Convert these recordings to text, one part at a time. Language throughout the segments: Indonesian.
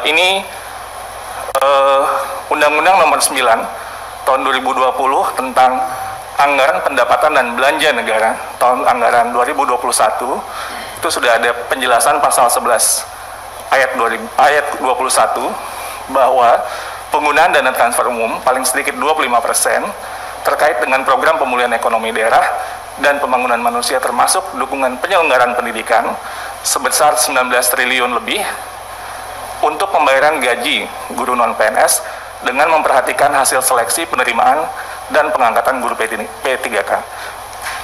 ini Undang-Undang Nomor 9 Tahun 2020 tentang Anggaran Pendapatan dan Belanja Negara tahun anggaran 2021 itu sudah ada penjelasan pasal 11 ayat 21 bahwa penggunaan dana transfer umum paling sedikit 25% terkait dengan program pemulihan ekonomi daerah dan pembangunan manusia termasuk dukungan penyelenggaraan pendidikan sebesar 19 triliun lebih untuk pembayaran gaji guru non-PNS dengan memperhatikan hasil seleksi penerimaan dan pengangkatan guru P3K.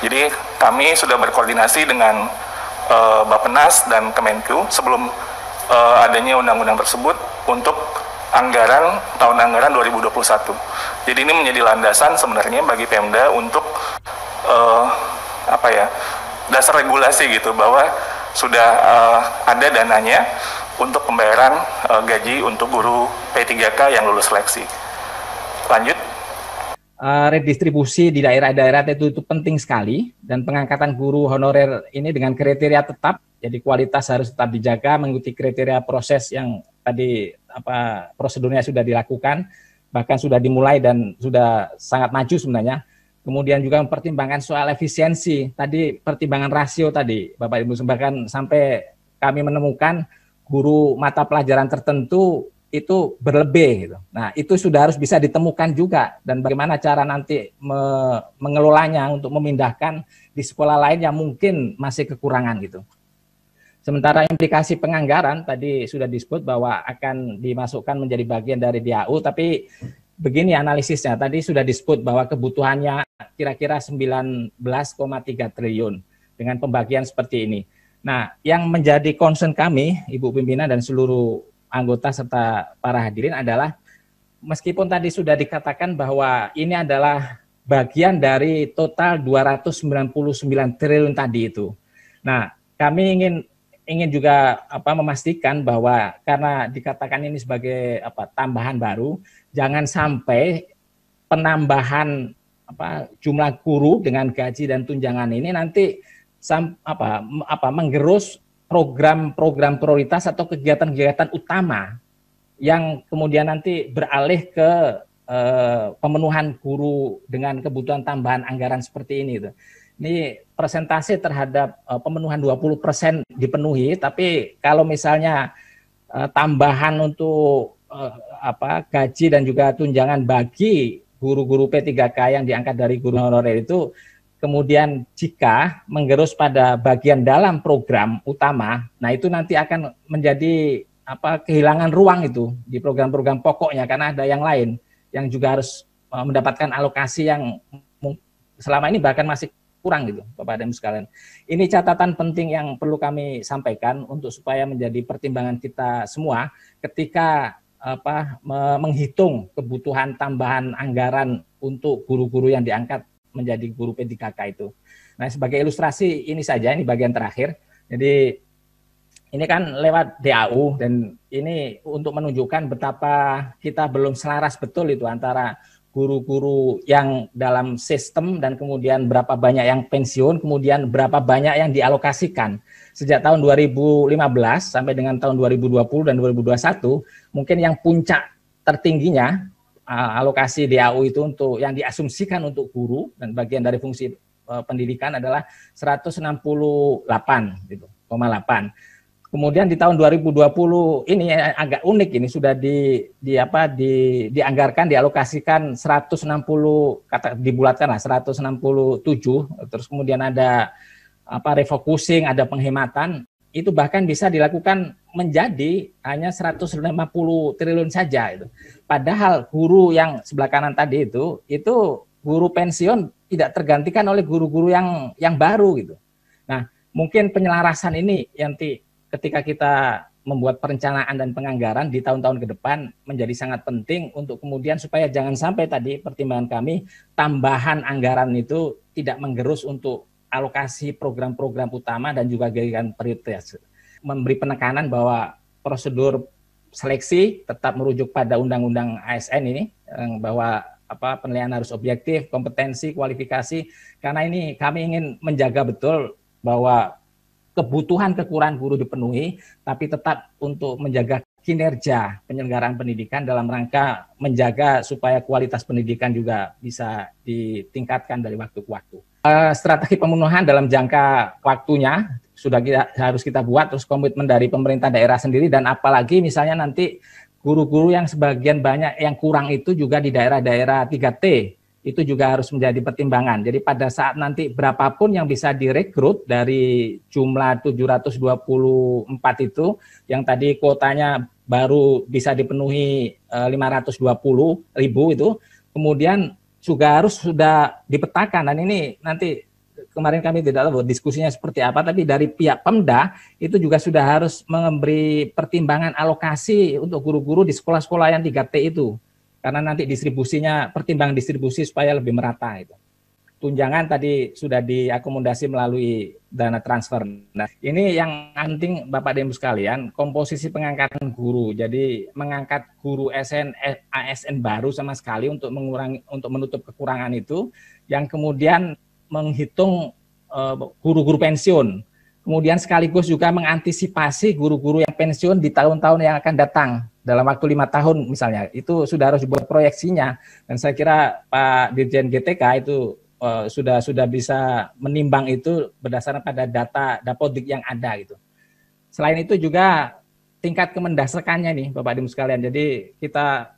Jadi kami sudah berkoordinasi dengan Bappenas dan Kemenku sebelum adanya undang-undang tersebut untuk anggaran tahun anggaran 2021. Jadi ini menjadi landasan sebenarnya bagi Pemda untuk dasar regulasi gitu bahwa sudah ada dananya untuk pembayaran gaji untuk guru P3K yang lulus seleksi. Lanjut. Redistribusi di daerah-daerah itu penting sekali, dan pengangkatan guru honorer ini dengan kriteria tetap, jadi kualitas harus tetap dijaga mengikuti kriteria proses yang tadi prosedurnya sudah dilakukan, bahkan sudah dimulai dan sudah sangat maju sebenarnya. Kemudian juga mempertimbangkan soal efisiensi, tadi pertimbangan rasio tadi Bapak Ibu, bahkan sampai kami menemukan guru mata pelajaran tertentu itu berlebih gitu. Nah, itu sudah harus bisa ditemukan juga, dan bagaimana cara nanti mengelolanya untuk memindahkan di sekolah lain yang mungkin masih kekurangan gitu. Sementara implikasi penganggaran tadi sudah disebut bahwa akan dimasukkan menjadi bagian dari DAU, tapi begini analisisnya, tadi sudah disebut bahwa kebutuhannya kira-kira 19,3 triliun dengan pembagian seperti ini. Nah, yang menjadi concern kami, Ibu Pimpinan dan seluruh anggota serta para hadirin adalah meskipun tadi sudah dikatakan bahwa ini adalah bagian dari total 299 triliun tadi itu. Nah, kami ingin juga memastikan bahwa karena dikatakan ini sebagai tambahan baru, jangan sampai penambahan jumlah guru dengan gaji dan tunjangan ini nanti menggerus program-program prioritas atau kegiatan-kegiatan utama yang kemudian nanti beralih ke pemenuhan guru dengan kebutuhan tambahan anggaran seperti ini. Ini persentase terhadap pemenuhan 20% dipenuhi, tapi kalau misalnya tambahan untuk gaji dan juga tunjangan bagi guru-guru P3K yang diangkat dari guru honorer itu, kemudian jika menggerus pada bagian dalam program utama, nah itu nanti akan menjadi kehilangan ruang itu di program-program pokoknya, karena ada yang lain yang juga harus mendapatkan alokasi yang selama ini bahkan masih kurang gitu, Bapak dan Ibu sekalian. Ini catatan penting yang perlu kami sampaikan untuk supaya menjadi pertimbangan kita semua ketika menghitung kebutuhan tambahan anggaran untuk guru-guru yang diangkat menjadi guru P3K itu. Nah, sebagai ilustrasi ini saja, ini bagian terakhir. Jadi ini kan lewat DAU, dan ini untuk menunjukkan betapa kita belum selaras betul itu antara guru-guru yang dalam sistem dan kemudian berapa banyak yang pensiun, kemudian berapa banyak yang dialokasikan. Sejak tahun 2015 sampai dengan tahun 2020 dan 2021, mungkin yang puncak tertingginya alokasi DAU itu untuk yang diasumsikan untuk guru dan bagian dari fungsi pendidikan adalah 168 gitu, 0,8. Kemudian di tahun 2020 ini agak unik, ini sudah dianggarkan dialokasikan 160, dibulatkan lah 167, terus kemudian ada refocusing, ada penghematan, itu bahkan bisa dilakukan menjadi hanya 150 triliun saja itu. Padahal guru yang sebelah kanan tadi itu guru pensiun tidak tergantikan oleh guru-guru yang baru gitu. Nah, mungkin penyelarasan ini yang ketika kita membuat perencanaan dan penganggaran di tahun-tahun ke depan menjadi sangat penting untuk kemudian supaya jangan sampai tadi pertimbangan kami tambahan anggaran itu tidak menggerus untuk alokasi program-program utama dan juga kegiatan prioritas. Memberi penekanan bahwa prosedur seleksi tetap merujuk pada Undang-Undang ASN ini, bahwa penilaian harus objektif, kompetensi, kualifikasi, karena ini kami ingin menjaga betul bahwa kebutuhan kekurangan guru dipenuhi, tapi tetap untuk menjaga kinerja penyelenggaraan pendidikan dalam rangka menjaga supaya kualitas pendidikan juga bisa ditingkatkan dari waktu ke waktu. Strategi pemenuhan dalam jangka waktunya harus kita buat, terus komitmen dari pemerintah daerah sendiri, dan apalagi misalnya nanti guru-guru yang sebagian banyak yang kurang itu juga di daerah-daerah 3T, itu juga harus menjadi pertimbangan. Jadi pada saat nanti berapapun yang bisa direkrut dari jumlah 724 itu, yang tadi kuotanya baru bisa dipenuhi 520.000 itu, kemudian juga harus sudah dipetakan, dan ini nanti kemarin kami tidak tahu diskusinya seperti apa, tapi dari pihak Pemda itu juga sudah harus memberi pertimbangan alokasi untuk guru-guru di sekolah-sekolah yang 3T itu. Karena nanti distribusinya, pertimbangan distribusi supaya lebih merata itu. Tunjangan tadi sudah diakomodasi melalui dana transfer. Nah, ini yang penting Bapak dan Ibu sekalian, komposisi pengangkatan guru. Jadi mengangkat guru ASN baru sama sekali untuk menutup kekurangan itu, yang kemudian menghitung guru-guru pensiun. Kemudian sekaligus juga mengantisipasi guru-guru yang pensiun di tahun-tahun yang akan datang. Dalam waktu 5 tahun misalnya, itu sudah harus dibuat proyeksinya. Dan saya kira Pak Dirjen GTK itu sudah bisa menimbang itu berdasarkan pada data Dapodik yang ada gitu. Selain itu juga tingkat kemendasarkannya nih Bapak Ibu sekalian. Jadi kita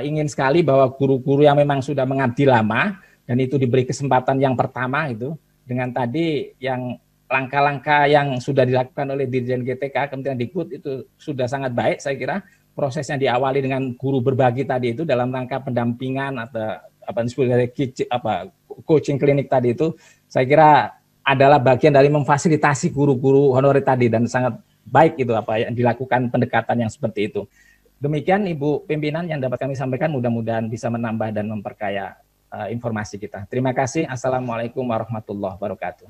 ingin sekali bahwa guru-guru yang memang sudah mengabdi lama dan itu diberi kesempatan yang pertama itu, dengan tadi yang langkah-langkah yang sudah dilakukan oleh Dirjen GTK, Kementerian Dikbud, itu sudah sangat baik saya kira. Prosesnya diawali dengan guru berbagi tadi itu dalam rangka pendampingan atau coaching klinik tadi itu, saya kira adalah bagian dari memfasilitasi guru-guru honorer tadi, dan sangat baik itu apa yang dilakukan pendekatan yang seperti itu. Demikian Ibu Pimpinan yang dapat kami sampaikan, mudah-mudahan bisa menambah dan memperkaya informasi kita. Terima kasih. Assalamualaikum warahmatullahi wabarakatuh.